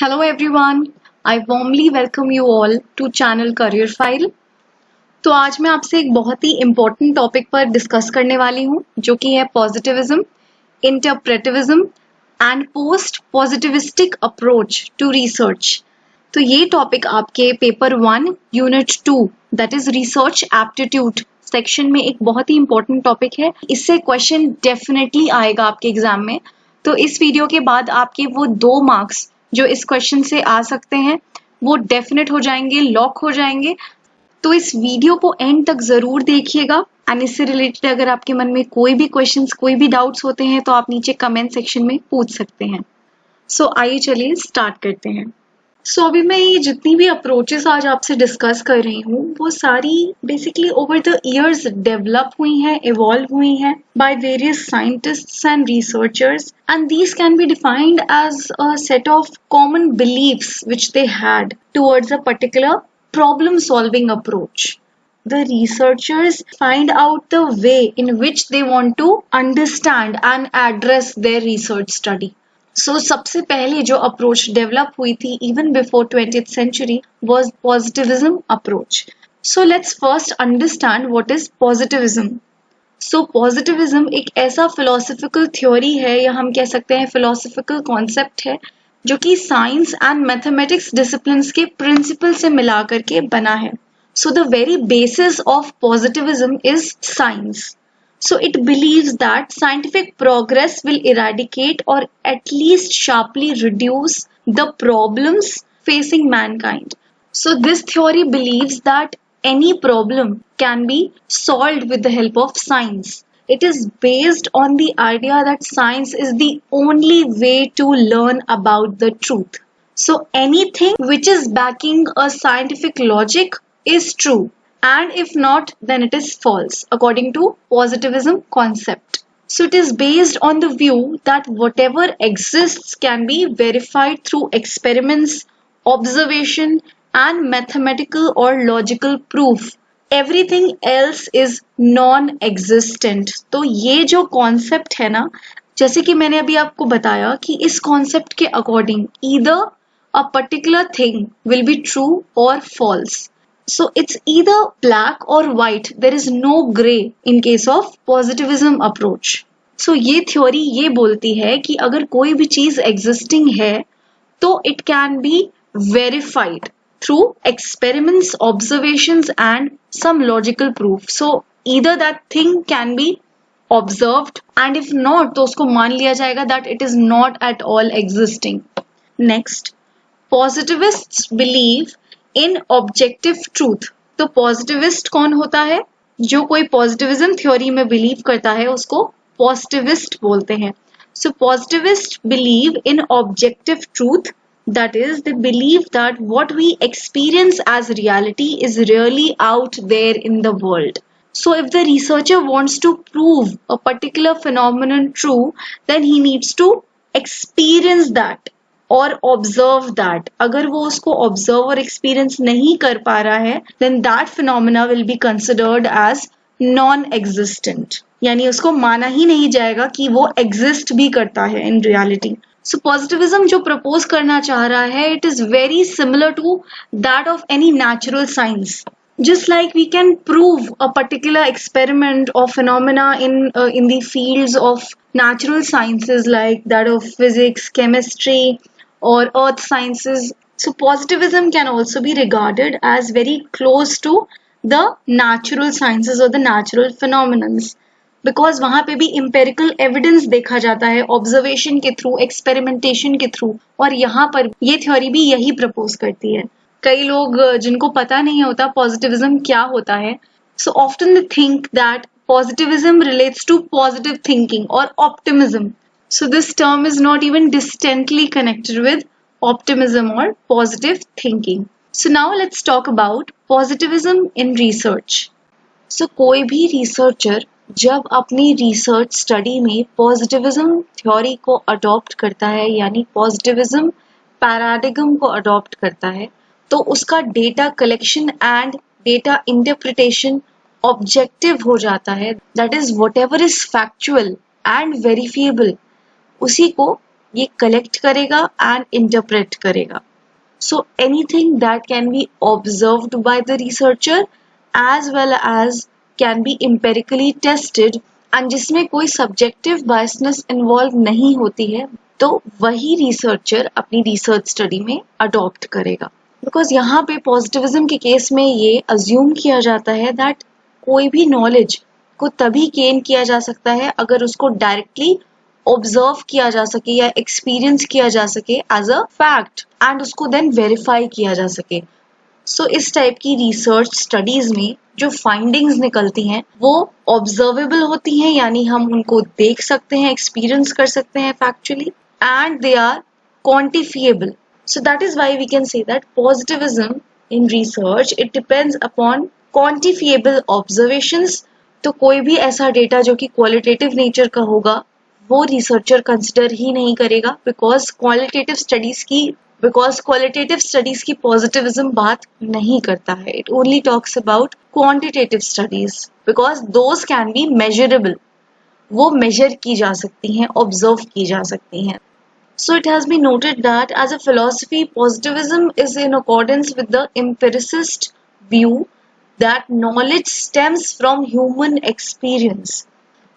Hello everyone, I warmly welcome you all to channel Career File। तो आज मैं आपसे एक बहुत ही इम्पोर्टेंट टॉपिक पर डिस्कस करने वाली हूँ जो कि है positivism, interpretivism and post positivistic approach to research. तो ये टॉपिक आपके paper 1 unit 2 that is research aptitude section में एक बहुत ही इम्पोर्टेंट टॉपिक है। इससे क्वेश्चन डेफिनेटली आएगा आपके एग्जाम में। तो इस वीडियो के बाद आपके वो 2 मार्क्स जो इस क्वेश्चन से आ सकते हैं वो डेफिनेट हो जाएंगे, लॉक हो जाएंगे। तो इस वीडियो को एंड तक जरूर देखिएगा एंड इससे रिलेटेड अगर आपके मन में कोई भी क्वेश्चंस, कोई भी डाउट्स होते हैं तो आप नीचे कमेंट सेक्शन में पूछ सकते हैं। सो आइए चलिए स्टार्ट करते हैं। सो अभी मैं ये जितनी भी अप्रोचेस आज आपसे डिस्कस कर रही हूँ वो सारी basically over the years develop हुई हैं, इवॉल्व हुई हैं by various scientists and researchers and these can be defined as a set of common beliefs which they had towards a particular problem solving approach. The researchers find out the way in which they want to understand and address their research study. So सबसे पहले जो approach develop हुई थी even before 20th century was positivism approach. So let's first understand what is positivism. So positivism एक ऐसा philosophical theory है या हम कह सकते हैं philosophical concept है जो कि साइंस एंड मैथमेटिक्स डिसिप्लिन्स के प्रिंसिपल से मिला करके बना है। So the very basis of positivism is science. So it believes that scientific progress will eradicate or at least sharply reduce the problems facing mankind. So this theory believes that any problem can be solved with the help of science. It is based on the idea that science is the only way to learn about the truth. So anything which is backing a scientific logic is true, and if not, then it is false, according to positivism concept. So it is based on the view that whatever exists can be verified through experiments, observation, and mathematical or logical proof. Everything else is non-existent. तो ये जो concept है ना, जैसे कि मैंने अभी आपको बताया कि इस कॉन्सेप्ट के according either a particular thing will be true or false. So it's either black or white. There is no gray in case of positivism approach. So ये थ्योरी ये बोलती है कि अगर कोई भी चीज एग्जिस्टिंग है तो it can be verified through experiments, observations and some logical proof. So either that thing can be observed and if not तो उसको मान लिया जाएगा that it is not at all existing. Next, positivists believe in objective truth. तो positivist कौन होता है? जो कोई positivism theory में believe करता है उसको positivist बोलते हैं. So positivists believe in objective truth. That is, they believe that what we experience as reality is really out there in the world. So if the researcher wants to prove a particular phenomenon true, then he needs to experience that or observe that. अगर वो उसको observe और experience नहीं कर पा रहा है, then that phenomena will be considered as non-existent. यानी उसको माना ही नहीं जाएगा कि वो exist भी करता है in reality. So positivism जो propose करना चाह रहा है, it is very similar to that of any natural science. Just like we can prove a particular experiment or phenomena in the fields of natural sciences like that of physics, chemistry or earth sciences. So positivism can also be regarded as very close to the natural sciences or the natural phenomenons. Because वहां पे भी empirical evidence देखा जाता है observation के through, experimentation के through, और यहाँ पर ये थ्योरी भी यही प्रपोज करती है। कई लोग जिनको पता नहीं होता पॉजिटिविज्म क्या होता है, so often they think that positivism relates to positive thinking और optimism. So this term is not even distantly connected with optimism और positive thinking. So now let's talk about positivism in research. So कोई भी researcher जब अपनी research study में positivism theory को adopt करता है यानी पॉजिटिविज्म पैराडिगम को अडॉप्ट करता है तो उसका data collection and data interpretation objective हो जाता है. That is whatever is factual and verifiable उसी को ये कलेक्ट करेगा एंड इंटरप्रेट करेगा. So anything that can be observed by the researcher as well as can be empirically tested and जिसमें कोई subjective biasness involve नहीं होती है, तो वही researcher अपनी research study में adopt करेगा. Because यहाँ पे positivism के केस में ये assume किया जाता है that कोई भी knowledge को तभी gain किया जा सकता है अगर उसको directly ऑब्जर्व किया जा सके या एक्सपीरियंस किया जा सके एज अ फैक्ट एंड उसको देन वेरीफाई किया जा सके. सो इस टाइप की रिसर्च स्टडीज में जो फाइंडिंग्स निकलती हैं वो ऑब्जर्वेबल होती हैं, यानी हम उनको देख सकते हैं, एक्सपीरियंस कर सकते हैं factually, and they are quantifiable. So that is why we can say that positivism in research it depends upon quantifiable observations. तो कोई भी ऐसा डेटा जो कि क्वालिटेटिव नेचर का होगा वो रिसर्चर कंसिडर ही नहीं करेगा, बिकॉज क्वालिटेटिव स्टडीज की पॉजिटिविज्म बात नहीं करता है. It only talks about quantitative studies because those can be measurable. वो मेजर की जा सकती हैं, ऑब्जर्व की जा सकती हैं. So it has been noted that as a philosophy positivism is in accordance with the empiricist view that knowledge stems from human experience.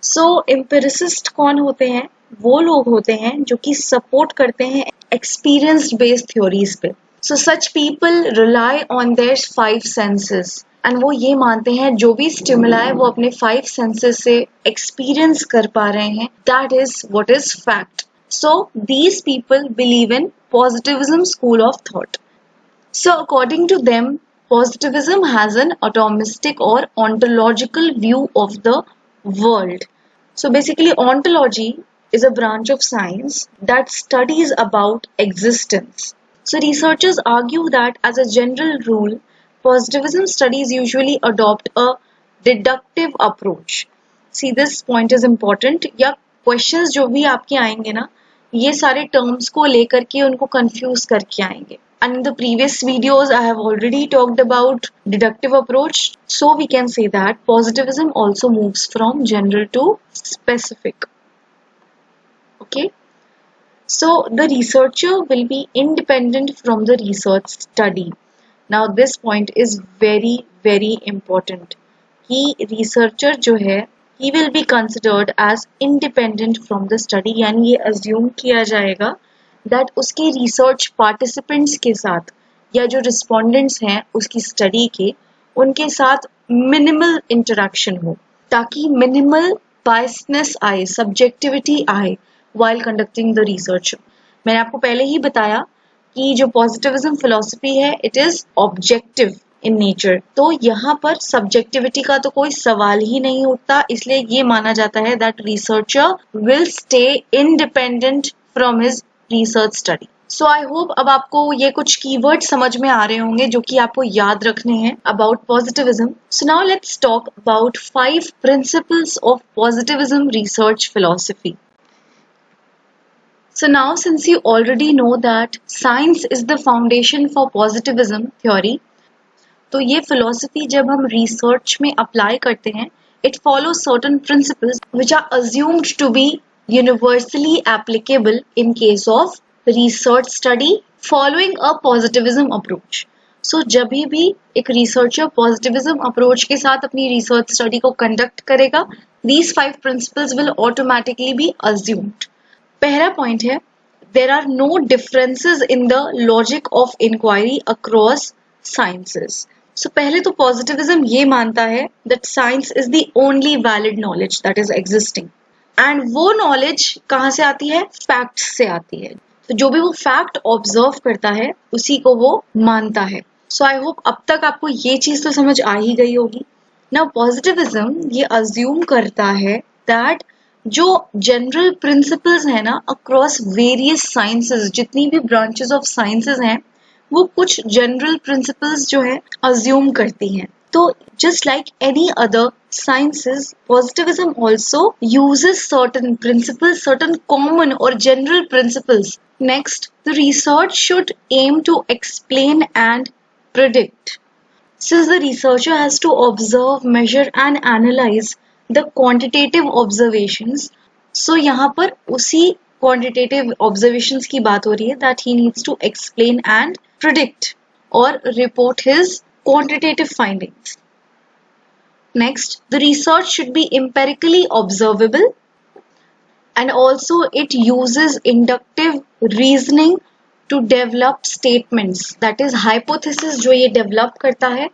So empiricist कौन होते हैं? वो लोग होते हैं जो कि सपोर्ट करते हैं एक्सपीरियंस बेस्ड थ्योरीज पे. So such people rely on their 5 senses and वो ये मानते हैं जो भी स्टिमुलाई वो अपने 5 सेंसेस से एक्सपीरियंस कर पा रहे हैं, that is what is fact. So these people believe in positivism school of thought. So according to them positivism has an atomistic or ontological view of the world. So basically ontology is a branch of science that studies about existence. So researchers argue that as a general rule, positivism studies usually adopt a deductive approach. See, this point is important. या questions जो भी आपके आएंगे ना, ये सारे terms को लेकर के उनको confuse करके आएंगे. And in the previous videos, I have already talked about deductive approach. So we can say that positivism also moves from general to specific. Okay. So the researcher will be independent from the research study. Now this point is very, very important. कि researcher जो है, he will be considered as independent from the study. यानी ये assume किया जाएगा that उसके research participants के साथ या जो रिस्पोंडेंट्स हैं उसकी स्टडी के, उनके साथ मिनिमल इंटरेक्शन हो ताकि मिनिमल बायसनेस आए, सब्जेक्टिविटी आए वाइल कंडक्टिंग द रिसर्च. मैंने आपको पहले ही बताया कि जो पॉजिटिविज्म फिलॉसफी है it is objective in nature, तो यहाँ पर सब्जेक्टिविटी का तो कोई सवाल ही नहीं उठता. इसलिए ये माना जाता है that researcher will stay independent from his research study. So I hope अब आपको ये कुछ कीवर्ड समझ में आ रहे होंगे जो कि आपको याद रखने हैं about positivism. So now let's talk about 5 principles of positivism research philosophy. So now since you already know that science is the foundation for positivism theory, तो ये philosophy जब हम research में apply करते हैं, it follows certain principles which are assumed to be universally applicable in case of research study following a positivism approach. So जब भी एक researcher positivism approach के साथ अपनी research study को conduct करेगा, these 5 principles will automatically be assumed. पहला point है there are no differences in the logic of inquiry across sciences. So पहले तो positivism ये मानता है that science is the only valid knowledge that is existing. And वो knowledge कहाँ से आती है? Facts से आती है. तो जो भी वो fact observe करता है उसी को वो मानता है. So I hope अब तक आपको ये चीज़ तो समझ आ ही गई होगी. Now positivism ये assume करता है that जो जनरल प्रिंसिपल्स है ना अक्रॉस वेरियस साइंसेस, जितनी भी ब्रांचेस ऑफ साइंसेस हैं वो कुछ जनरल प्रिंसिपल्स जो है अज्यूम करती हैं. तो just like any other sciences, positivism also uses certain principles, certain common और general principles. Next, the research should aim to explain and predict. Since the researcher has to observe, measure and analyze the quantitative observations, so यहाँ पर उसी quantitative observations की बात हो रही है, that he needs to explain and predict और report his quantitative findings. Next, the research should be empirically observable and also it uses inductive reasoning to develop statements. That is, hypothesis जो ये develop करता है,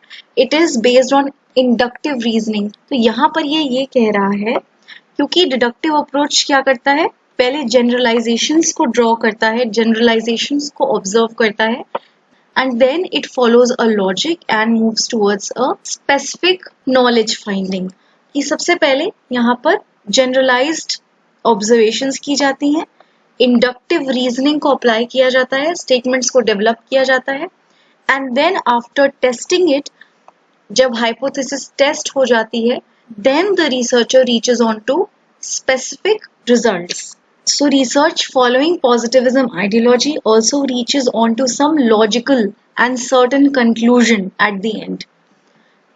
it is based on inductive reasoning. तो यहाँ पर ये कह रहा है, क्योंकि deductive approach क्या करता है, पहले generalizations को draw करता है, generalizations को observe करता है, and then it follows a logic and moves towards a specific knowledge finding. कि सबसे पहले यहाँ पर generalized observations की जाती हैं, inductive reasoning को apply किया जाता है, statements को develop किया जाता है, and then after testing it, जब hypothesis test हो जाती है, then the researcher reaches on to specific results. So research following positivism ideology also reaches on to some logical and certain conclusion at the end.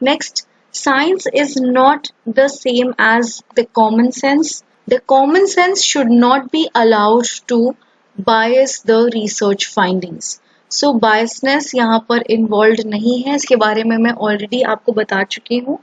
Next, science is not the same as the common sense. The common sense should not be allowed to bias the research findings. So biasness यहाँ पर involved नहीं है, इसके बारे में मैं already आपको बता चुकी हूँ.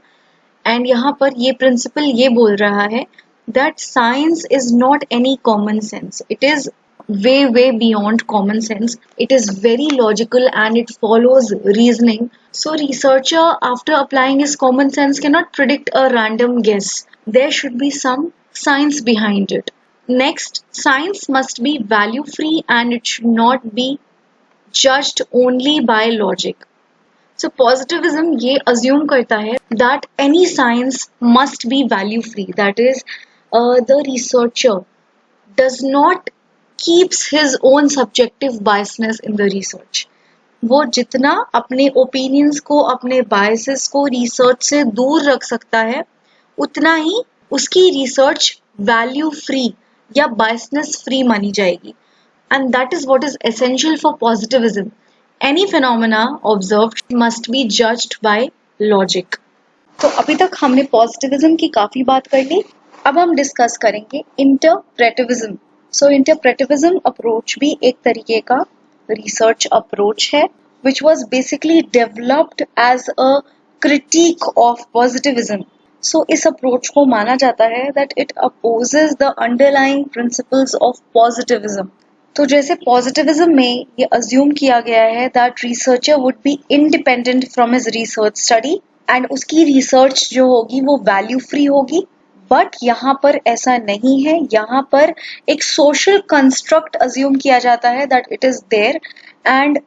And यहाँ पर ये principle ये बोल रहा है that science is not any common sense. It is way beyond common sense. It is very logical and it follows reasoning. So researcher, after applying his common sense, cannot predict a random guess. There should be some science behind it. Next, science must be value free and it should not be judged only by logic. So positivism ये assume करता है that any science must be value free. That is, the researcher does not keeps his own subjective biasness in the research. वो जितना अपने opinions को, अपने biases को research से दूर रख सकता है, उतना ही उसकी research value free या biasness free मानी जाएगी. And that is what is essential for positivism. Any phenomena observed must be judged by logic. तो अभी तक हमने positivism की काफी बात कर ली. अब हम डिस्कस करेंगे इंटरप्रेटिविज्म. सो इंटरप्रेटिविज्म अप्रोच भी एक तरीके का रिसर्च अप्रोच है, which was basically developed as a critique of positivism. So इस अप्रोच को माना जाता है that it opposes the underlying principles of positivism. तो जैसे पॉजिटिविज्म में ये अज्यूम किया गया है that researcher would be independent from his research study and उसकी रिसर्च जो होगी वो वैल्यू फ्री होगी. बट यहाँ पर ऐसा नहीं है. यहाँ पर एक सोशल कंस्ट्रक्ट अज्यूम किया जाता है that it is there and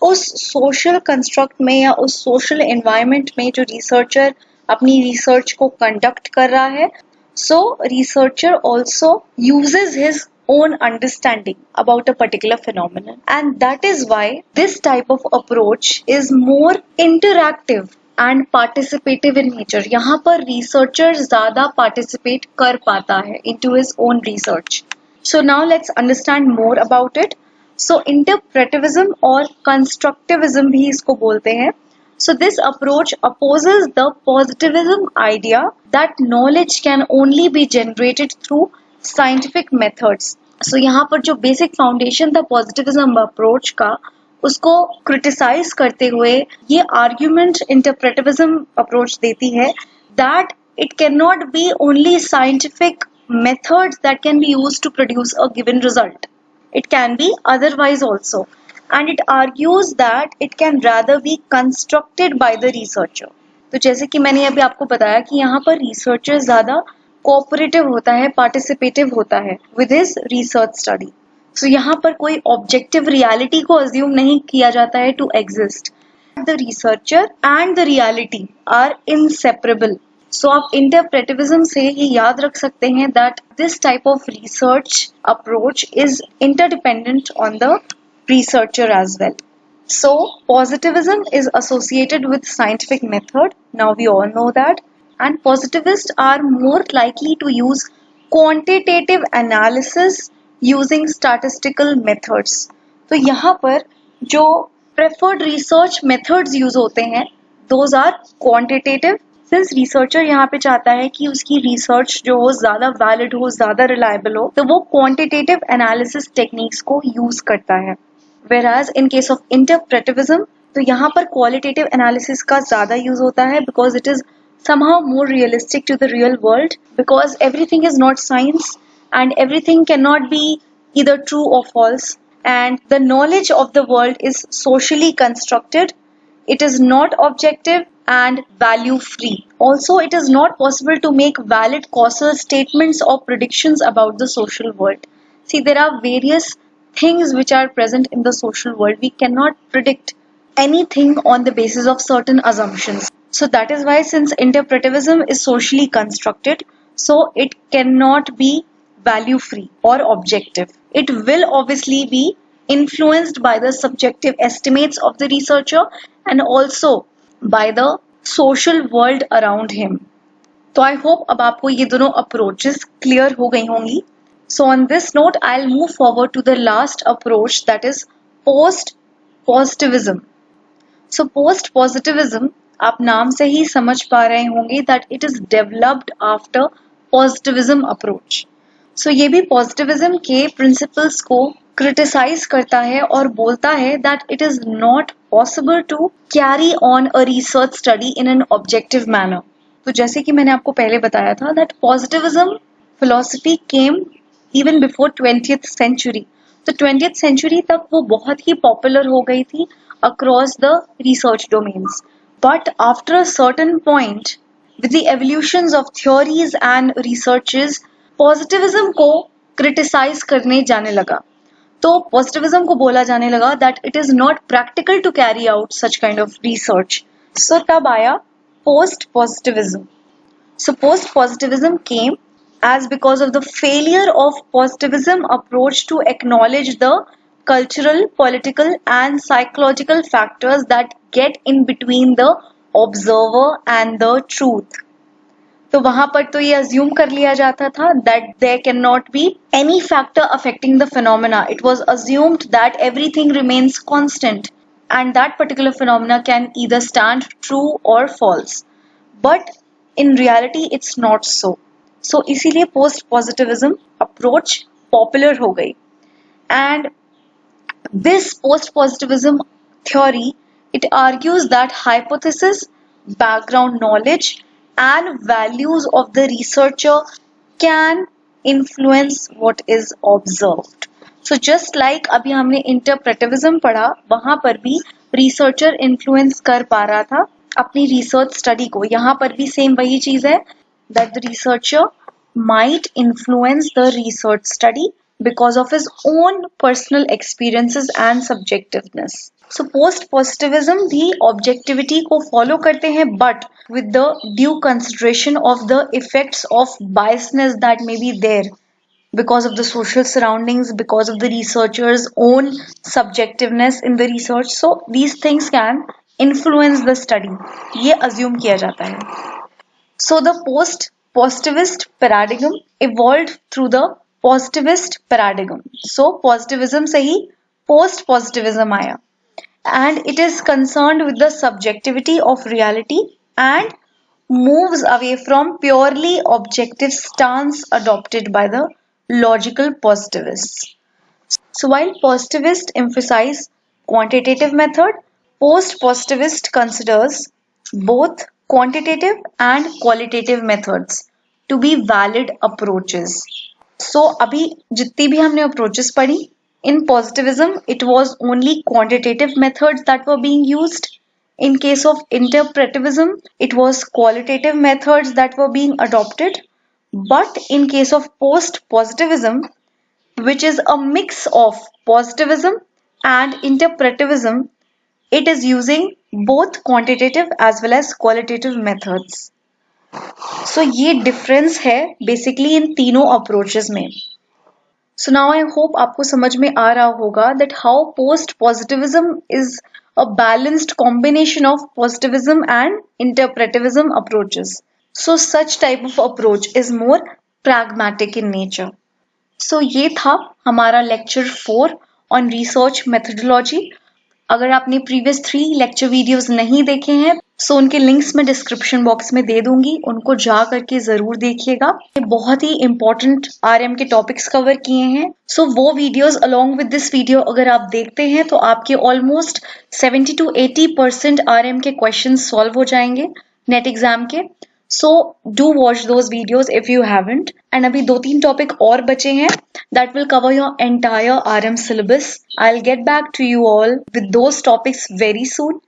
उस सोशल कंस्ट्रक्ट में या उस सोशल एनवायरनमेंट में जो रिसर्चर अपनी रिसर्च को कंडक्ट कर रहा है, so researcher also uses his own understanding about a particular phenomenon, and that is why this type of approach is more interactive and participative in nature. यहाँ पर researcher ज़्यादा participate कर पाता है into his own research. So now let's understand more about it. So interpretivism और constructivism भी इसको बोलते हैं. So this approach opposes the positivism idea that knowledge can only be generated through scientific methods. So यहाँ पर जो basic foundation था positivism approach का, उसको criticize करते हुए ये argument interpretivism approach देती है that it cannot be only scientific methods that can be used to produce a given result. It can be otherwise also. And it argues that it can rather be constructed by the researcher. तो जैसे कि मैंने अभी आपको बताया कि यहाँ पर researcher ज़्यादा कोऑपरेटिव होता है, पार्टिसिपेटिव होता है विद हिज रिसर्च स्टडी. सो यहाँ पर कोई ऑब्जेक्टिव रियलिटी को अज्यूम नहीं किया जाता है to exist. The researcher and the reality are inseparable. So आप इंटरप्रेटिविज्म से ये याद रख सकते हैं that this type of research approach is interdependent on the researcher as well. So positivism is associated with scientific method. Now we all know that. And positivists are more likely to use quantitative analysis using statistical methods. तो यहाँ पर जो preferred research methods use होते हैं, those are quantitative since researcher यहाँ पे चाहता है कि उसकी रिसर्च जो हो ज्यादा वैलिड हो, ज्यादा रिलायबल हो, तो वो क्वांटिटेटिव एनालिसिस टेक्निक्स को यूज करता है। Whereas in case of interpretivism, तो यहाँ पर qualitative analysis का ज़्यादा use होता है because it is somehow more realistic to the real world, because everything is not science and everything cannot be either true or false, and the knowledge of the world is socially constructed. It is not objective and value free. Also, it is not possible to make valid causal statements or predictions about the social world. See, there are various things which are present in the social world. We cannot predict anything on the basis of certain assumptions. So that is why, since interpretivism is socially constructed, so it cannot be value free or objective. It will obviously be influenced by the subjective estimates of the researcher and also by the social world around him. तो I hope अब आपको ये दोनों approaches clear हो गई होंगी. So on this note, I'll move forward to the last approach, that is post-positivism. So post-positivism, आप नाम से ही समझ पा रहे होंगे that it is developed after positivism approach. So ये भी positivism के principles को criticize करता है और बोलता है that it is not possible to carry on a research study in an objective manner. तो जैसे कि मैंने आपको पहले बताया था that positivism philosophy came even before 20th century. तो 20th century तक वो बहुत ही popular हो गई थी across the research domains. But after a certain point, with the evolutions of theories and researches, positivism को criticize करने जाने लगा. तो positivism को बोला जाने लगा that it is not practical to carry out such kind of research. So तब आया post-positivism. So post-positivism came as because of the failure of positivism approach to acknowledge the cultural, political and psychological factors that get in between the observer and the truth. तो वहां पर तो ये assume कर लिया जाता था that there cannot be any factor affecting the phenomena. It was assumed that everything remains constant and that particular phenomena can either stand true or false. But in reality it's not so. So इसीलिए post positivism approach popular हो गई. And this post positivism theory, it argues that hypothesis, background knowledge and values of the researcher can influence what is observed. So just like अभी हमने interpretivism पढ़ा, वहां पर भी researcher influence कर पा रहा था अपनी research study को. यहाँ पर भी same वही चीज है that the researcher might influence the research study because of his own personal experiences and subjectiveness. So post-positivism भी objectivity को follow करते हैं but with the due consideration of the effects of biasness that may be there because of the social surroundings, because of the researcher's own subjectiveness in the research. So these things can influence the study. ये assume किया जाता है. So the post-positivist paradigm evolved through the positivist paradigm. So positivism से ही post-positivism आया. And it is concerned with the subjectivity of reality and moves away from purely objective stance adopted by the logical positivists. So while positivists emphasize quantitative method, post-positivist considers both quantitative and qualitative methods to be valid approaches. So अभी जितनी भी हमने approaches पढ़ी, in positivism it was only quantitative methods that were being used. In case of interpretivism, it was qualitative methods that were being adopted. But in case of post-positivism, which is a mix of positivism and interpretivism, it is using both quantitative as well as qualitative methods. So ये difference है basically इन तीनों approaches में. So now I hope आपको समझ में आ रहा होगा that how post-positivism is a balanced combination of positivism and interpretivism approaches. So such type of approach is more pragmatic in nature. So ये था हमारा lecture 4 on research methodology. अगर आपने previous 3 lecture videos नहीं देखे हैं, सो उनके लिंक्स मैं डिस्क्रिप्शन बॉक्स में दे दूंगी, उनको जा करके जरूर देखिएगा। ये बहुत ही इंपॉर्टेंट आरएम के टॉपिक्स कवर किए हैं। सो वो videos along with this video अगर आप देखते हैं तो आपके ऑलमोस्ट 70 to 80% आरएम के क्वेश्चन सॉल्व हो जाएंगे नेट एग्जाम के। So do watch those videos if you haven't. And अभी 2-3 टॉपिक और बचे हैं that will cover your entire RM syllabus. I will get back to you all with those topics very soon.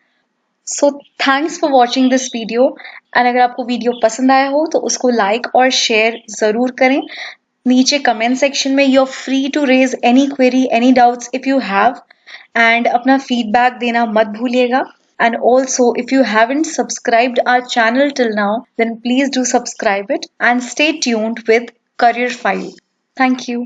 So thanks for watching this video. And अगर आपको video पसंद आया हो तो उसको लाइक और शेयर ज़रूर करें। नीचे कमेंट सेक्शन में you are free to raise any query, any doubts if you have, and अपना फीडबैक देना मत भूलिएगा। And also, if you haven't subscribed our channel till now, then please do subscribe it and stay tuned with Career File. Thank you.